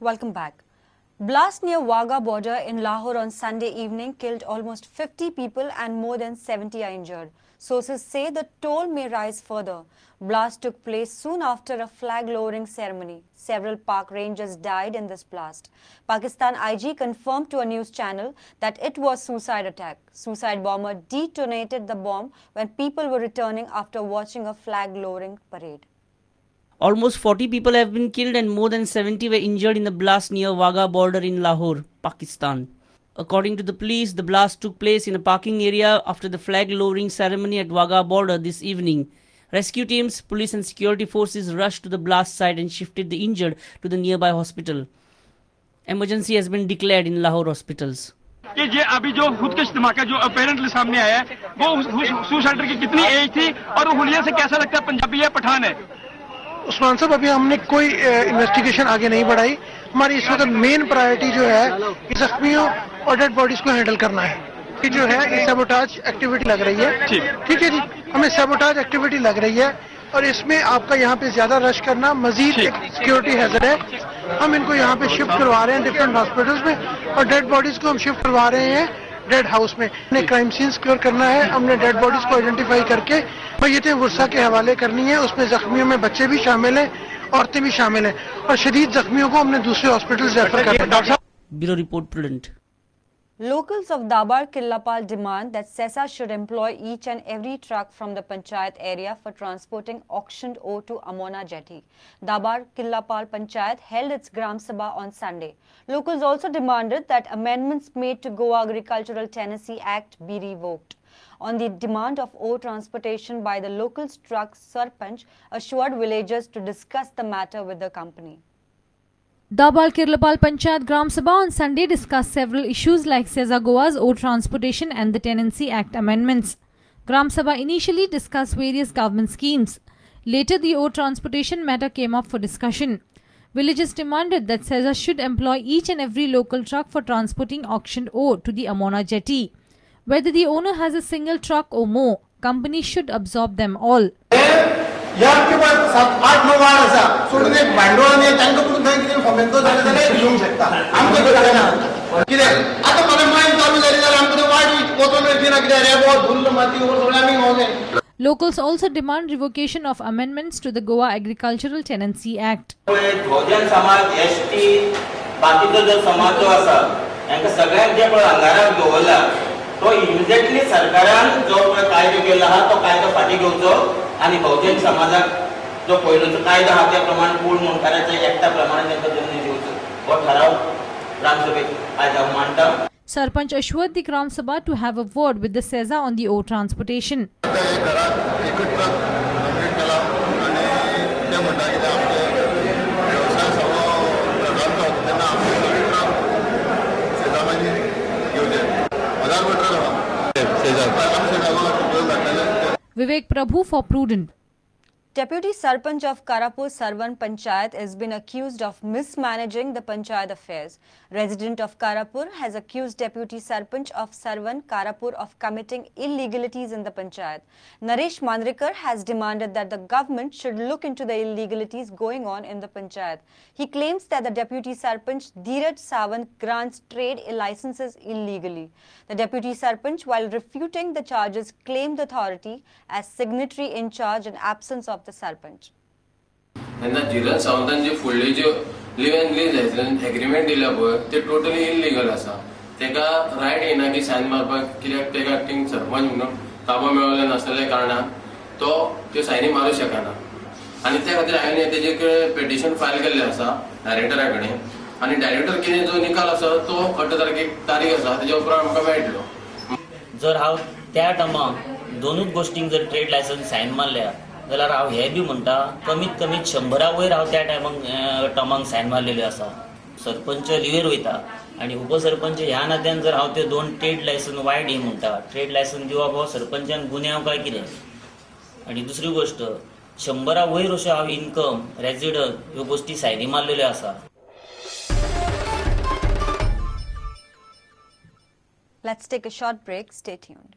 Welcome back. Blast near Wagah border in Lahore on Sunday evening killed almost 50 people and more than 70 are injured. Sources say the toll may rise further. Blast took place soon after a flag-lowering ceremony. Several park rangers died in this blast. Pakistan IG confirmed to a news channel that it was suicide attack. Suicide bomber detonated the bomb when people were returning after watching a flag-lowering parade. Almost 40 people have been killed and more than 70 were injured in the blast near Wagah border in Lahore, Pakistan. According to the police, the blast took place in a parking area after the flag lowering ceremony at Wagah border this evening. Rescue teams, police and security forces rushed to the blast site and shifted the injured to the nearby hospital. Emergency has been declared in Lahore hospitals. कि ये अभी जो खुदकश धमाका जो apparently सामने आया है वो सुसाइडर की कितनी एज थी और वो हुलिया से कैसा लगता है, पंजाबी है पठान है? उस्मान साहब, अभी हमने कोई इन्वेस्टिगेशन आगे नहीं बढ़ाई। हमारी इस वक्त मेन प्रायोरिटी जो है जख्मियों और डेड बॉडीज को हैंडल करना है। ये जो है ये सैबोटाज एक्टिविटी लग रही है। ठीक है जी, हमें सैबोटाज एक्टिविटी लग रही है और इसमें आपका यहाँ पे ज्यादा रश करना मजीद सिक्योरिटी हैजर्ड है। हम इनको यहाँ पे शिफ्ट करवा रहे हैं डिफरेंट हॉस्पिटल्स में और डेड बॉडीज को हम शिफ्ट करवा रहे हैं डेड हाउस में। हमने क्राइम सीन सिक्योर करना है, हमने डेड बॉडीज को आइडेंटिफाई करके मैयतें वर्सा के हवाले करनी है। उसमें जख्मियों में बच्चे भी शामिल हैं, औरतें भी शामिल हैं और शदीद जख्मियों को हमने दूसरे हॉस्पिटल रेफर करना है। डॉक्टर साहब, bureau report prudent. Locals of Dabar Killapal demand that SESA should employ each and every truck from the Panchayat area for transporting auctioned ore to Amona Jetty. Dabar Killapal Panchayat held its Gram Sabha on Sunday. Locals also demanded that amendments made to Goa Agricultural Tenancy Act be revoked. On the demand of ore transportation by the locals, truck Sarpanch assured villagers to discuss the matter with the company. Dabar Kirlapal Panchayat Gram Sabha on Sunday discussed several issues like SESA Goa's ore transportation and the Tenancy Act amendments. Gram Sabha initially discussed various government schemes. Later, the ore transportation matter came up for discussion. Villagers demanded that SESA should employ each and every local truck for transporting auctioned ore to the Amona Jetty. Whether the owner has a single truck or more, companies should absorb them all. या किंवा 7-8 वार आसा सोडून एक भांडवळ नाही तांकां पुढे थंय कितें फॉमेंतो जाल्यार जाल्यार घेवंक शकता आमकां कळना कितें आतां मला मायन चालू जाली जाल्यार आमकां वाट वचोन येना कितें रेबो धुल्ल माती वर सगळें आमी घेवंक जाय. Locals also demand revocation of amendments to the Goa Agricultural Tenancy Act. Bahujan Samaj ST बाकीचो जो समाज जो आसा हांकां सगळ्यांक जे पळय आंगाराक दवरला तो इमिजिएटली सरकारान जो कायदो केला आहा तो कायदो फाटी घेवचो आणि बहुजन समाजाक जो पयलोचो कायदो आहा त्या प्रमाण पूर्ण मुणकाराच्या एकट्या प्रमाणे तांकां जमनी दिवचो हो ठराव ग्रामसभेत आज हांव मांडटा. Sarpanch assured the Gram Sabha to have a word with the SESA on the ore transportation. Vivek Prabhu for Prudent. Deputy Sarpanch of Karapur Sarvan Panchayat has been accused of mismanaging the Panchayat affairs. Resident of Karapur has accused Deputy Sarpanch of Sarvan Karapur of committing illegalities in the Panchayat. Naresh Mandrikar has demanded that the government should look into the illegalities going on in the Panchayat. He claims that the Deputy Sarpanch Dheeraj Sawant grants trade licenses illegally. The Deputy Sarpanch, while refuting the charges, claimed the authority as signatory in charge in absence of the Sarpanch. And the Dheeraj Sawant जे फुडले जे live and lease agreement दिला पळय ते totally illegal आसा. तेका riot येना की sign मारपाक, कित्याक तेका एक्टिंग सरपंच म्हणून कामां मेळले नासलेल्या कारणान तो त्यो सायनी मारूं शकना आनी त्या खातीर हांवें तेजे पेटिशन फायल केल्लें आसा डायरेक्टरा कडेन आनी डायरेक्टर कितें जो निकाल आसा तो 8 तारखेक तारीख आसा तेच्या उपरांत आमकां मेळटलो. जर हांव त्या टायमाक दोनूच गोष्टींक जर ट्रेड लायसन्स सायन मारल्या जाल्यार हांव हे बी म्हणटा कमीत कमीत 100 वयर हांव त्या टायमाक सायन मारलेल्यो आसा. सरपंच लिव्हेर वयता आनी उपसरपंच ह्या नात्यान जर हांव ते 2 ट्रेड लायसन वायट हे म्हणटा ट्रेड लायसन दिवप हो सरपंचान गुन्यांव काय कितें. आनी दुसरी गोष्ट 100 वयर अशें हांव इन्कम रेजिडंट ह्यो गोष्टी सायनी मारलेल्यो आसा. Let's take a short break. Stay tuned.